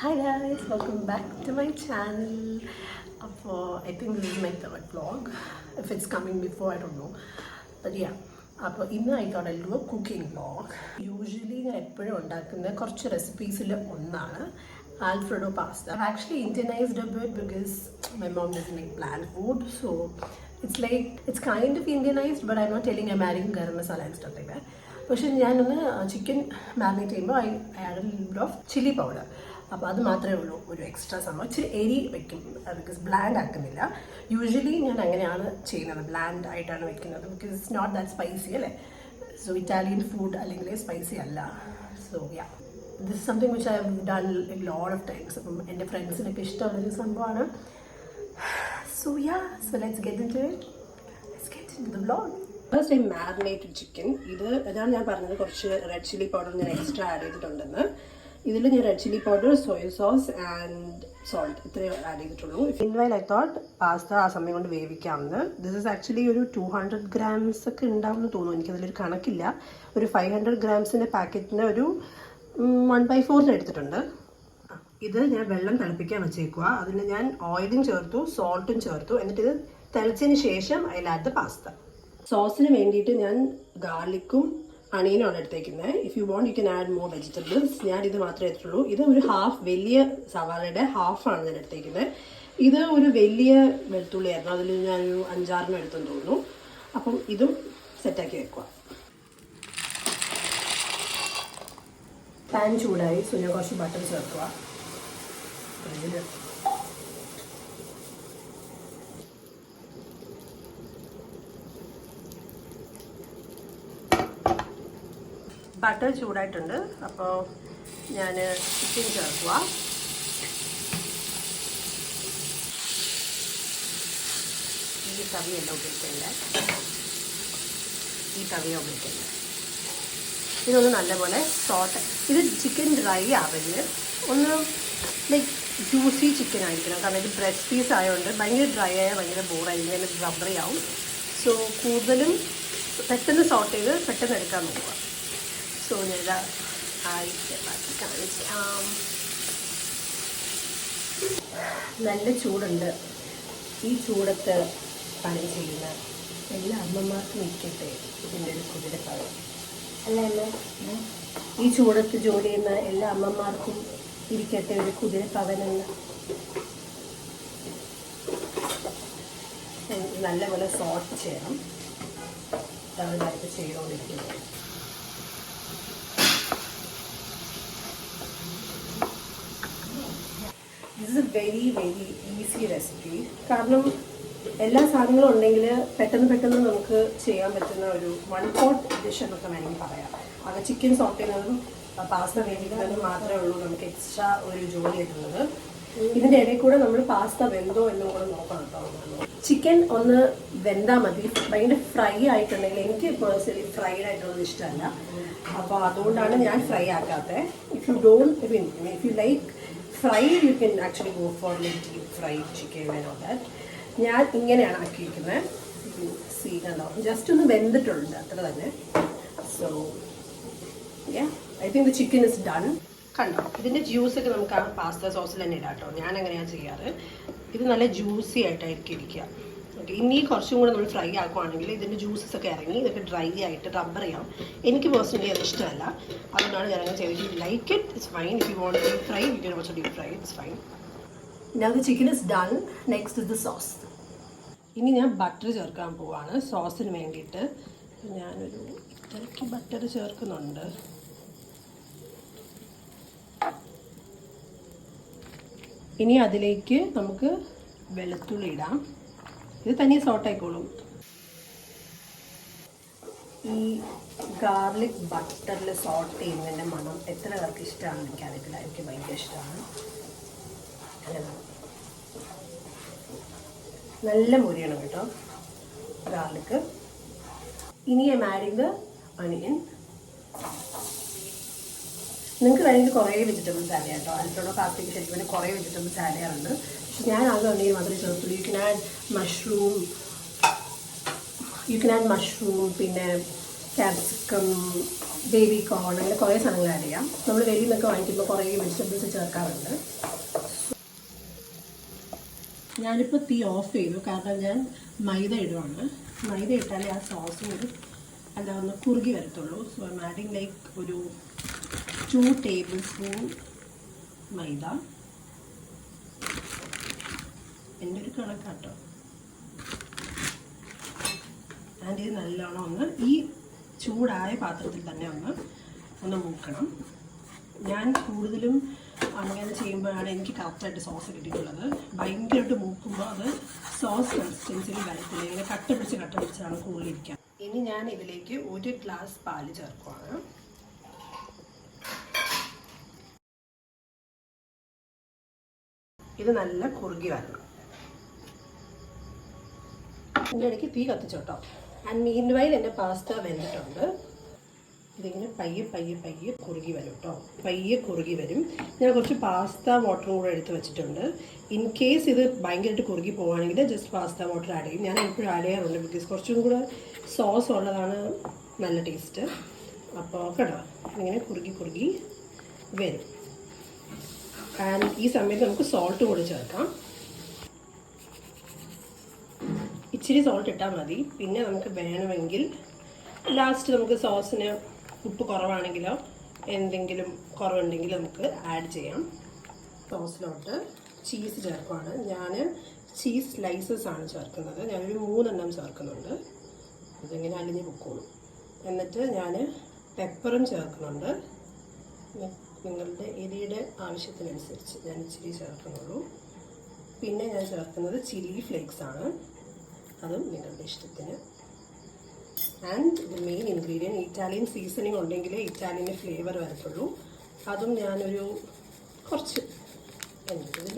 Hi guys, welcome back to my channel. I think this is my third vlog. If it's coming before, I don't know. But yeah, I thought I'll do a cooking vlog. Usually I put recipes Alfredo pasta. I've actually Indianized a bit because my mom doesn't make bland food. So it's kind of Indianized, but I'm not telling I'm adding garam masala and stuff like that. പക്ഷേ ഞാനൊന്ന് chicken marinate ചെയ്യുമ്പോൾ I add A little of chilli powder. അപ്പോൾ അത് മാത്രമേ ഉള്ളൂ ഒരു extra സംഭവം. ഇച്ചിരി എരി വെക്കും ബിക്കോസ് ബ്ലാൻഡ് ആക്കുന്നില്ല. യൂഷ്വലി ഞാൻ അങ്ങനെയാണ് ചെയ്യുന്നത്, ബ്ലാൻഡ് ആയിട്ടാണ് വെക്കുന്നത് because it's not that spicy അല്ലേ. സോ ഇറ്റാലിയൻ ഫുഡ് അല്ലെങ്കിൽ സ്പൈസി അല്ല. So ya, this is something which I have done a lot of times. അപ്പം എൻ്റെ ഫ്രണ്ട്സിനൊക്കെ ഇഷ്ടമുള്ളൊരു സംഭവമാണ്. So ya, so let's get into it. Let's get into the vlog. First I marinated chicken. അതാണ് ഞാൻ പറഞ്ഞത് കുറച്ച് റെഡ് ചില്ലി പൗഡർ ഞാൻ എക്സ്ട്രാ ആഡ് ചെയ്തിട്ടുണ്ടെന്ന്. ഇതിൽ ഞാൻ red chilli powder, soya sauce and salt ഇത്രയും ആഡ് ചെയ്തിട്ടുള്ളൂ. ഇൻവൈൽ ഐ തോട്ട് പാസ്ത ആ സമയം കൊണ്ട് വേവിക്കാമെന്ന്. ദിസ് ഇസ് ആക്ച്വലി ഒരു 200 grams ഒക്കെ ഉണ്ടാവുമെന്ന് തോന്നുന്നു. എനിക്കതിലൊരു കണക്കില്ല. ഒരു 500 grams പാക്കറ്റിന് ഒരു 1/4 എടുത്തിട്ടുണ്ട്. ഇത് ഞാൻ വെള്ളം തിളപ്പിക്കാൻ വെച്ചേക്കുക. അതിന് ഞാൻ ഓയിലും ചേർത്തു, സോൾട്ടും ചേർത്തു. എന്നിട്ട് ഇത് തിളച്ചതിന് ശേഷം അതിൽ ആഡ് ദ പാസ്ത. സോസിന് വേണ്ടിയിട്ട് ഞാൻ ഗാർലിക്കും അണിയനുമാണ് എടുത്തേക്കുന്നത്. If you want you can add more vegetables. ഞാൻ ഇത് മാത്രമേ എടുത്തുള്ളൂ. ഇത് ഒരു വലിയ സവാളയുടെ ഹാഫാണ് ഞാൻ എടുത്തേക്കുന്നത്. ഇത് ഒരു വലിയ വെളുത്തുള്ളിയായിരുന്നു, അതിൽ ഞാനൊരു 5-6 എടുത്തെന്ന് തോന്നുന്നു. അപ്പം ഇതും സെറ്റാക്കി വെക്കുക. പാൻ ചൂടായി, സോ ഞാൻ കുറച്ച് ബട്ടർ ചേർക്കുക. ബട്ടർ ചൂടായിട്ടുണ്ട്. അപ്പോൾ ഞാൻ ചിക്കൻ ചേർക്കുക. ഈ തവിയല്ല ഉപയോഗിക്കേണ്ട, ഈ തവിയ ഉപയോഗിക്കേണ്ട. ഇതൊന്ന് നല്ലപോലെ സോട്ട്. ഇത് ചിക്കൻ ഡ്രൈ ആവല്, ഒന്ന് ലൈക്ക് ജ്യൂസി ചിക്കൻ ആയിരിക്കണം. കാരണം ഇത് ബ്രെസ്റ്റ് പീസ് ആയതുകൊണ്ട് ഭയങ്കര ഡ്രൈ ആയാൽ ഭയങ്കര ബോറായിരിക്കും, അതിന് റബ്ബറി ആവും. സോ കൂടുതലും പെട്ടെന്ന് സോട്ട് ചെയ്ത് പെട്ടെന്ന് എടുക്കാൻ നോക്കുക. സോ ഞാൻ കാണിക്കാം. നല്ല ചൂടുണ്ട്. ഈ ചൂടത്ത് പണി ചെയ്യുന്ന എല്ലാ അമ്മമാർക്കും ഇരിക്കട്ടെ ഇതിൻ്റെ ഒരു കുതിരപ്പവൻ. അല്ല, ഈ ചൂടത്ത് ജോലി ചെയ്യുന്ന എല്ലാ അമ്മമാർക്കും ഇരിക്കട്ടെ ഒരു കുതിരപ്പവനെന്ന്. നല്ലപോലെ സോട്ട് ചെയ്യണം. അതായത് ചെയ്തുകൊണ്ടിരിക്കുന്നത്. This is very very easy recipe. കാരണം എല്ലാ സാധനങ്ങളും ഉണ്ടെങ്കിൽ പെട്ടെന്ന് നമുക്ക് ചെയ്യാൻ പറ്റുന്ന ഒരു 1-pot ഡിഷ് എന്നൊക്കെ വേണമെങ്കിൽ പറയാം. അത് ചിക്കൻ സോട്ട് ചെയ്യുന്നതും പാസ്ത വേവിക്കുന്നതും മാത്രമേ ഉള്ളൂ നമുക്ക് എക്സ്ട്രാ ഒരു ജോലി ആയിട്ടുള്ളത്. ഇതിൻ്റെ ഇടയിൽ കൂടെ നമ്മൾ പാസ്ത വെന്തോ എന്നും കൂടെ നോക്കണം കേട്ടോ. ചിക്കൻ ഒന്ന് വെന്താൽ മതി. ഭയങ്കര ഫ്രൈ ആയിട്ടുണ്ടെങ്കിൽ എനിക്ക് പേഴ്സണലി ഫ്രൈഡ് ആയിട്ടുള്ളത് ഇഷ്ടമല്ല. അപ്പോൾ അതുകൊണ്ടാണ് ഞാൻ ഫ്രൈ ആക്കാത്തത്. If you like fry you can actually go for like deep fried chicken and all that. ഞാൻ ഇങ്ങനെയാണ് ആക്കിയിരിക്കുന്നത്. സീ കണ്ടോ, ജസ്റ്റ് ഒന്ന് വെന്തിട്ടുണ്ട്, അത്ര തന്നെ. So yeah, I think the chicken is done. കണ്ടോ, ഇതിൻ്റെ ജ്യൂസൊക്കെ നമുക്ക് ആ പാസ്ത സോസിൽ തന്നെ ഇടാം കേട്ടോ. ഞാൻ അങ്ങനെയാണ് ചെയ്യാറ്. ഇത് നല്ല ജ്യൂസി ആയിട്ടായിരിക്കും ഇരിക്കുക. ഓക്കെ, ഇനി കുറച്ചും കൂടെ നമ്മൾ ഫ്രൈ ആക്കുവാണെങ്കിൽ ഇതിൻ്റെ ജ്യൂസസ് ഒക്കെ ഇറങ്ങി ഇതൊക്കെ ഡ്രൈ ആയിട്ട് റബ്ബർ ചെയ്യാം. എനിക്ക് പേഴ്സണലി അത് ഇഷ്ടമല്ല. അതുകൊണ്ടാണ് ഞാൻ അങ്ങനെ ചെയ്തത്. If you like it it's fine. If you want deep fry you can also deep fry. It's fine. Now the chicken is done. Next is the sauce. ഇനി ഞാൻ ബട്ടർ ചേർക്കാൻ പോവാണ് സോസിന് വേണ്ടിയിട്ട്. ഞാനൊരു ഇത്രയ്ക്ക് ബട്ടർ ചേർക്കുന്നുണ്ട്. ഇനി അതിലേക്ക് നമുക്ക് വെളുത്തുള്ളി ഇടാം. ഇത് തനിയെ സോട്ടായിക്കോളും. ഈ ഗാർലിക് ബട്ടറിൽ സോട്ട് ചെയ്യുന്നതിൻ്റെ മണം എത്ര പേർക്ക് ഇഷ്ടമാണെന്ന് എനിക്കറിയത്തില്ല. എനിക്ക് ഭയങ്കര ഇഷ്ടമാണ്. നല്ല മുരിയണം കേട്ടോ ഗാർലിക്ക്. ഇനി I am adding the onion. നിങ്ങൾക്ക് വേണമെങ്കിൽ കുറേ വെജിറ്റബിൾസ് ആഡ് ചെയ്യാം കേട്ടോ. ആൽഫ്രെഡോ പാസ്തയ്ക്ക് ശരിക്കും വേണ്ടി കുറേ വെജിറ്റബിൾസ് ആഡ് ചെയ്യാറുണ്ട്. പക്ഷെ ഞാൻ ആകെ ഒനിയൻ മാത്രമേ ചേർത്തുള്ളൂ. യു ക്യാൻ ആഡ് മഷ്റൂം, പിന്നെ ക്യാപ്സിക്കം, ബേബി കോൺ, അങ്ങനെ കുറേ സാധനങ്ങൾ ആഡ് ചെയ്യാം. നമ്മൾ വെളിയിൽ നിന്നൊക്കെ വാങ്ങിക്കുമ്പോൾ കുറേ വെജിറ്റബിൾസ് ചേർക്കാറുണ്ട്. ഞാനിപ്പോൾ തീ ഓഫ് ചെയ്തു, കാരണം ഞാൻ മൈദ ഇടുവാണ്. മൈദ ഇട്ടാലേ ആ സോസിന് ഒന്ന് കുറുകി വരത്തുള്ളൂ. So I M adding like ഒരു 2 ടേബിൾ സ്പൂൺ മൈദ. എൻ്റെ ഒരു കണക്കാട്ടോ. ആൻഡ് ഇത് നല്ലോണം ഒന്ന് ഈ ചൂടായ പാത്രത്തിൽ തന്നെ ഒന്ന് മൂക്കണം. ഞാൻ കൂടുതലും അങ്ങനെ ചെയ്യുമ്പോഴാണ് എനിക്ക് കറക്റ്റായിട്ട് സോസ് കിട്ടിയിട്ടുള്ളത്. ഭയങ്കരമായിട്ട് മൂക്കുമ്പോൾ അത് സോസ് കൺസിസ്റ്റൻസിയിൽ വരത്തില്ല, ഇങ്ങനെ കട്ട പിടിച്ചാണ് കൂടുതലിരിക്കുക. ഇനി ഞാൻ ഇതിലേക്ക് 1 ഗ്ലാസ് പാല് ചേർക്കുവാണ്. ഇത് നല്ല കുറുകി വരണം. ഇതിൻ്റെ ഇടയ്ക്ക് തീ കത്തിച്ചോട്ടോ. ആൻഡ് മീൻ വൈൽ എൻ്റെ പാസ്ത വെന്തിട്ടുണ്ട്. ഇതിങ്ങനെ പയ്യെ കുറുകി വരും കേട്ടോ. പയ്യെ കുറുകി വരും. ഞാൻ കുറച്ച് പാസ്ത വാട്ടറും കൂടെ എടുത്ത് വെച്ചിട്ടുണ്ട്. ഇൻ കേസ് ഇത് ഭയങ്കരമായിട്ട് കുറുകി പോവുകയാണെങ്കിൽ ജസ്റ്റ് പാസ്ത വാട്ടർ ആഡ് ചെയ്യും. ഞാൻ എപ്പോഴും ആഡ് ചെയ്യാറുണ്ട്, ബിക്കോസ് കുറച്ചും കൂടെ സോസ് ഉള്ളതാണ് നല്ല ടേസ്റ്റ്. അപ്പോൾ കേട്ടോ ഇങ്ങനെ കുറുകി വരും. ആൻഡ് ഈ സമയത്ത് നമുക്ക് സോൾട്ട് കൂടി ചേർക്കാം. ഇച്ചിരി സോൾട്ട് ഇട്ടാൽ മതി. പിന്നെ നമുക്ക് വേണമെങ്കിൽ ലാസ്റ്റ് നമുക്ക് സോസിന് ഉപ്പ് കുറവാണെങ്കിലോ എന്തെങ്കിലും കുറവുണ്ടെങ്കിൽ നമുക്ക് ആഡ് ചെയ്യാം. സോസിലോട്ട് ചീസ് ചേർക്കുവാണ്. ഞാൻ ചീസ് സ്ലൈസസ് ആണ് ചേർക്കുന്നത്. ഞാനൊരു 3 എണ്ണം ചേർക്കുന്നുണ്ട്. ഇതിങ്ങനെ അലിഞ്ഞ് പൊക്കോളും. എന്നിട്ട് ഞാൻ പെപ്പറും ചേർക്കുന്നുണ്ട്. നിങ്ങളുടെ എരിയുടെ ആവശ്യത്തിനനുസരിച്ച് ഞാൻ ഇച്ചിരി ചേർക്കുന്നുള്ളൂ. പിന്നെ ഞാൻ ചേർക്കുന്നത് ചില്ലി ഫ്ലേക്സ് ആണ്. അതും നിങ്ങളുടെ ഇഷ്ടത്തിന്. And the main ingredient Italian seasoning ഉണ്ടെങ്കിലേ ഇറ്റാലിയൻ ഫ്ലേവർ വരത്തുള്ളൂ. അതും ഞാനൊരു കുറച്ച് ഇതിൽ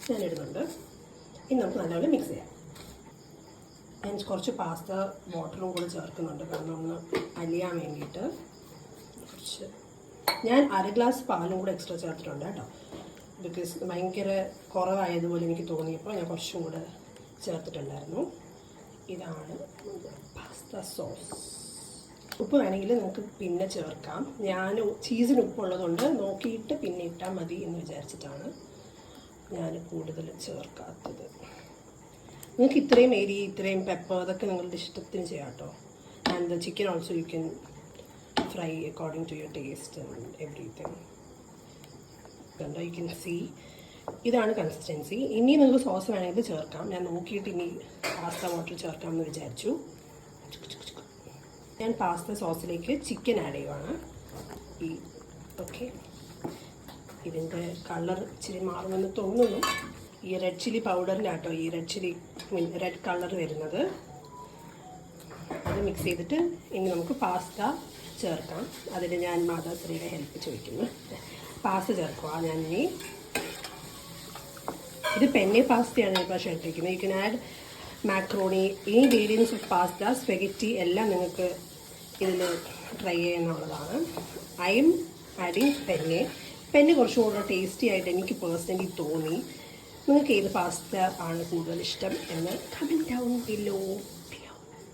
ഞാൻ ഇടുന്നുണ്ട്. ഇനി നമുക്ക് നല്ലപോലെ മിക്സ് ചെയ്യാം. ഞാൻ കുറച്ച് പാസ്ത വാട്ടറും കൂടെ ചേർക്കുന്നുണ്ട്, കാരണം ഒന്ന് അലിയാൻ വേണ്ടിയിട്ട്. കുറച്ച് ഞാൻ 1/2 ഗ്ലാസ് പാലും കൂടെ എക്സ്ട്രാ ചേർത്തിട്ടുണ്ട് കേട്ടോ. ബിക്കോസ് ഭയങ്കര കുറവായതുപോലെ എനിക്ക് തോന്നിയപ്പോൾ ഞാൻ കുറച്ചും കൂടെ ചേർത്തിട്ടുണ്ടായിരുന്നു. ഇതാണ് പാസ്ത സോസ്. ഉപ്പ് വേണമെങ്കിൽ നിങ്ങൾക്ക് പിന്നെ ചേർക്കാം. ഞാൻ ചീസിന് ഉപ്പുള്ളതുകൊണ്ട് നോക്കിയിട്ട് പിന്നെ ഇട്ടാൽ മതി എന്ന് വിചാരിച്ചിട്ടാണ് ഞാൻ കൂടുതൽ ചേർക്കാത്തത്. നിങ്ങൾക്ക് ഇത്രയും എരി, ഇത്രയും പെപ്പർ, അതൊക്കെ നിങ്ങളുടെ ഇഷ്ടത്തിന് ചെയ്യാം കേട്ടോ. And the chicken also you can fry according to your taste and everything. കണ്ടോ, യു ക്യാൻ സീ ഇതാണ് കൺസിസ്റ്റൻസി. ഇനി നിങ്ങൾക്ക് സോസ് വേണമെങ്കിൽ ചേർക്കാം. ഞാൻ നോക്കിയിട്ട് ഇനി പാസ്ത വാട്ടർ ചേർക്കാമെന്ന് വിചാരിച്ചു. ഞാൻ പാസ്ത സോസിലേക്ക് ചിക്കൻ ആഡ് ചെയ്യുവാണ്. ഓക്കെ, ഇതിൻ്റെ കളർ ഇച്ചിരി മാറുമെന്ന് തോന്നുന്നു. ഈ റെഡ് ചില്ലി പൗഡറിലാട്ടോ ഈ റെഡ് കളർ വരുന്നത്. അത് മിക്സ് ചെയ്തിട്ട് ഇനി നമുക്ക് പാസ്ത ചേർക്കാം. അതിന് ഞാൻ മാതാശ്രീയുടെ ഹെൽപ്പ് ചോദിക്കുന്നു. പാസ്ത ചേർക്കുക. ഞാൻ ഇനി ഇത് പെന്നെ പാസ്തയാണ് ഞാൻ പ്രാവശ്യം ഇട്ടിരിക്കുന്നത്. യു കൻ ആഡ് മാക്രോണി, ഈ വേരിയൻസ് ഓഫ് പാസ്ത, സ്പെഗറ്റി എല്ലാം നിങ്ങൾക്ക് ഇതിൽ ട്രൈ ചെയ്യാനുള്ളതാണ്. ഐ എം ആഡിങ് പെന്നെ കുറച്ചും കൂടെ ടേസ്റ്റി ആയിട്ട് എനിക്ക് പേഴ്സണലി തോന്നി. നിങ്ങൾക്ക് ഏത് പാസ്ത ആണ് കൂടുതൽ ഇഷ്ടം എന്ന് comment down below.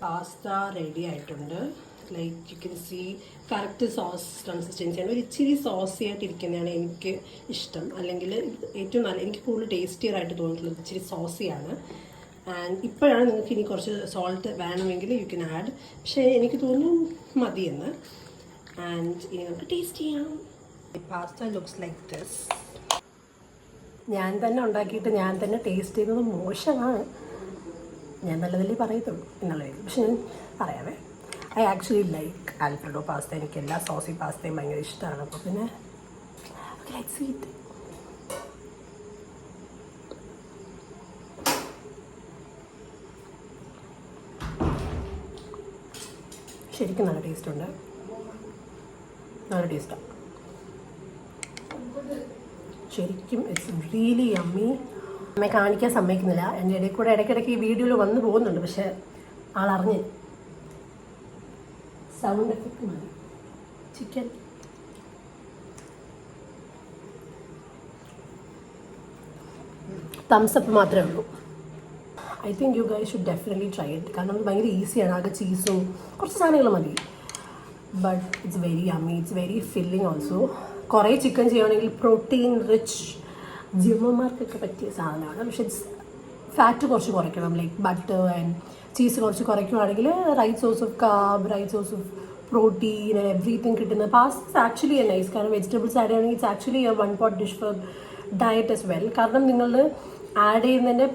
Pasta ready ആയിട്ടുണ്ട്. Like you can see correct sauce കൺസിസ്റ്റൻസിയാണ്. ഒരു ഇച്ചിരി സോസി ആയിട്ടിരിക്കുന്നതാണ് എനിക്ക് ഇഷ്ടം. അല്ലെങ്കിൽ ഏറ്റവും നല്ല, എനിക്ക് കൂടുതൽ ടേസ്റ്റിയർ ആയിട്ട് തോന്നിയിട്ടുള്ളത് ഇച്ചിരി സോസിയാണ്. ആൻഡ് ഇപ്പോഴാണ് നിങ്ങൾക്ക് ഇനി കുറച്ച് സോൾട്ട് വേണമെങ്കിൽ യു കെൻ ആഡ്, പക്ഷേ എനിക്ക് തോന്നുന്നു മതിയെന്ന്. ആൻഡ് ഇനി നമുക്ക് ടേസ്റ്റ് ചെയ്യാം. Pasta looks like this. ഞാൻ തന്നെ ഉണ്ടാക്കിയിട്ട് ഞാൻ തന്നെ ടേസ്റ്റ് ചെയ്യുന്നത് മോശമാണ്. ഞാൻ നല്ലതല്ലേ പറയത്തുള്ളൂ എന്നുള്ള രീതി. പക്ഷെ ഞാൻ പറയാമേ, I actually like alfredo pasta. എനിക്ക് എല്ലാ സോസി പാസ്തയും ഭയങ്കര ഇഷ്ടമാണ്. അപ്പോൾ പിന്നെ ലെറ്റ്സ് ഈറ്റ്. ശരിക്കും നല്ല ടേസ്റ്റുണ്ട്. നല്ല ടേസ്റ്റാണ് ശരിക്കും. It's really yummy. അമ്മയെ കാണിക്കാൻ സമ്മതിക്കുന്നില്ല. എൻ്റെ ഇടയിൽ കൂടെ ഇടയ്ക്കിടയ്ക്ക് ഈ വീഡിയോയിൽ വന്നു പോകുന്നുണ്ട്, പക്ഷെ ആളറിഞ്ഞ് സൗണ്ട് എഫക്റ്റ് മതി. ചിക്കൻ തംസ് അപ്പ് മാത്രമേ ഉള്ളൂ. I think you guys should definitely try it. കാരണം അത് ഭയങ്കര ഈസിയാണ്. ആകെ ചീസും കുറച്ച് സാധനങ്ങൾ മതി. But it's very yummy, it's very filling also. കുറേ ചിക്കൻ ചെയ്യുകയാണെങ്കിൽ പ്രോട്ടീൻ റിച്ച് ജിമ്മർക്കൊക്കെ പറ്റിയ സാധനമാണ്. പക്ഷെ ഇറ്റ്സ് ഫാറ്റ് കുറച്ച് കുറയ്ക്കണം, ലൈക്ക് ബട്ടർ ആൻഡ് ചീസ് കുറച്ച് കുറയ്ക്കുകയാണെങ്കിൽ right source of carb, right source of protein and everything കിട്ടുന്നത് പാസ്ത ആക്ച്വലി നൈസ്. കാരണം വെജിറ്റബിൾസ് ആഡ് ചെയ്യുകയാണെങ്കിൽ it's actually a 1 pot dish for diet as well. കാരണം നിങ്ങൾ ആഡ് ചെയ്യുന്നതിൻ്റെ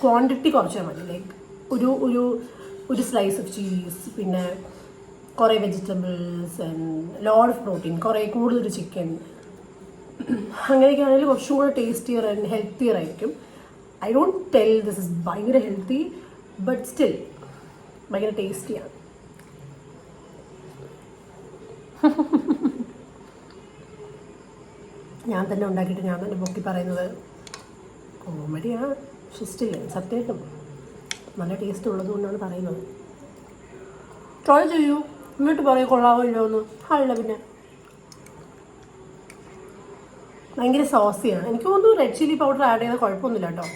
ക്വാണ്ടിറ്റി കുറച്ചാൽ മതി. ലൈക്ക് ഒരു സ്ലൈസ് ഓഫ് ചീസ്, പിന്നെ കുറേ vegetables and load of protein, കുറേ കൂടുതൽ ചിക്കൻ, അങ്ങനെയൊക്കെ ആണെങ്കിൽ കുറച്ചും കൂടെ ടേസ്റ്റിയർ ആൻഡ് ഹെൽത്തിയർ ആയിരിക്കും. I don't tell this is ഭയങ്കര ഹെൽത്തി, ബട്ട് സ്റ്റിൽ ഭയങ്കര ടേസ്റ്റിയാണ്. ഞാൻ തന്നെ ഉണ്ടാക്കിയിട്ട് ഞാൻ തന്നെ പൊക്കി പറയുന്നത് കോമഡിയാണ്. പക്ഷെ സ്റ്റിൽ സത്യമായിട്ടും നല്ല ടേസ്റ്റ് ഉള്ളത് കൊണ്ടാണ് പറയുന്നത്. ട്രൈ ചെയ്യൂ, എന്നിട്ട് പറയും കൊള്ളാവോ ഇല്ലോ എന്ന്. അല്ല പിന്നെ ഭയങ്കര സോസിയാണ്. എനിക്ക് തോന്നുന്നു റെഡ് ചില്ലി പൗഡർ ആഡ് ചെയ്താൽ കുഴപ്പമൊന്നുമില്ല കേട്ടോ.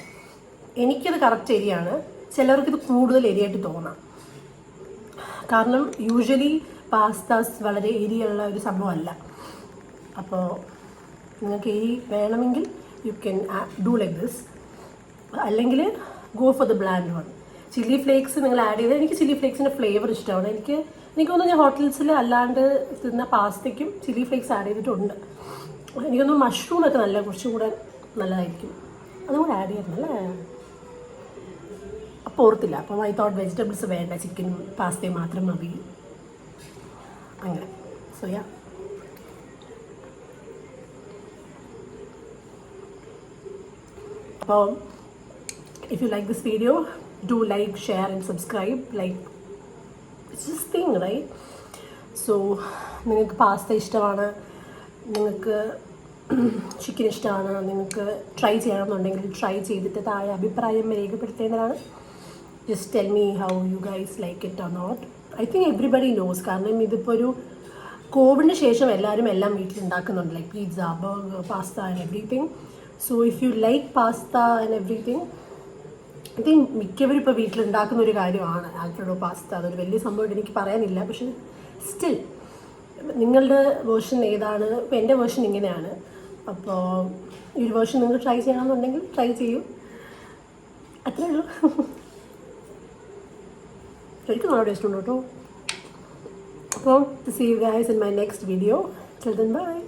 എനിക്കത് കറക്റ്റ് എരിയാണ്. ചിലർക്കിത് കൂടുതൽ എരിയായിട്ട് തോന്നാം. കാരണം യൂഷ്വലി പാസ്താസ് വളരെ എരിയുള്ള ഒരു സംഭവമല്ല. അപ്പോൾ നിങ്ങൾക്ക് എരി വേണമെങ്കിൽ you can do like this, അല്ലെങ്കിൽ go for the bland one. Chilli flakes നിങ്ങൾ ആഡ് ചെയ്താൽ, എനിക്ക് ചില്ലി ഫ്ലേക്സിൻ്റെ ഫ്ലേവർ ഇഷ്ടമാണ്. എനിക്ക് തോന്നുന്നു ഞാൻ ഹോട്ടൽസിൽ അല്ലാണ്ട് തിന്ന പാസ്തയ്ക്കും ചില്ലി ഫ്ലേക്സ് ആഡ് ചെയ്തിട്ടുണ്ട്. എനിക്കൊന്ന് മഷ്റൂമൊക്കെ കുറച്ചും കൂടെ നല്ലതായിരിക്കും, അതും കൂടെ ആഡ് ചെയ്യണം അല്ലേ. അപ്പോൾ ഓർത്തില്ല. അപ്പം ഐ തോട്ട് വെജിറ്റബിൾസ് വേണ്ട, ചിക്കനും പാസ്തയും മാത്രം മതി അങ്ങനെ. സോ യാ, അപ്പോൾ if you like this video, do like, share and subscribe. Like, it's just thing, right? So നിങ്ങൾക്ക് പാസ്ത ഇഷ്ടമാണ്, നിങ്ങൾക്ക് ചിക്കൻ ഇഷ്ടമാണ്, നിങ്ങൾക്ക് ട്രൈ ചെയ്യണമെന്നുണ്ടെങ്കിൽ ട്രൈ ചെയ്തിട്ട് താഴെ അഭിപ്രായം രേഖപ്പെടുത്തേണ്ടതാണ്. Just tell me how you guys like it or not. I think everybody knows. കാരണം ഇതിപ്പോൾ ഒരു കോവിഡിന് ശേഷം എല്ലാവരും എല്ലാം വീട്ടിലുണ്ടാക്കുന്നുണ്ട്, like pizza, burger, pasta and everything. So if you like pasta and everything, I think മിക്കവരും ഇപ്പോൾ വീട്ടിലുണ്ടാക്കുന്ന ഒരു കാര്യമാണ് ആൽഫ്രെഡോ പാസ്ത. അതൊരു വലിയ സംഭവമായിട്ട് എനിക്ക് പറയാനില്ല. പക്ഷെ സ്റ്റിൽ നിങ്ങളുടെ വേർഷൻ ഏതാണ്? ഇപ്പോൾ എൻ്റെ വേർഷൻ ഇങ്ങനെയാണ്. അപ്പോൾ ഈ ഒരു വേർഷൻ നിങ്ങൾ ട്രൈ ചെയ്യണമെന്നുണ്ടെങ്കിൽ ട്രൈ ചെയ്യൂ, അത്രേ ഉള്ളൂ. ശരിക്കും നല്ല ടേസ്റ്റ് ഉണ്ട് കേട്ടോ. അപ്പോൾ see you guys in my next video. Till then, bye.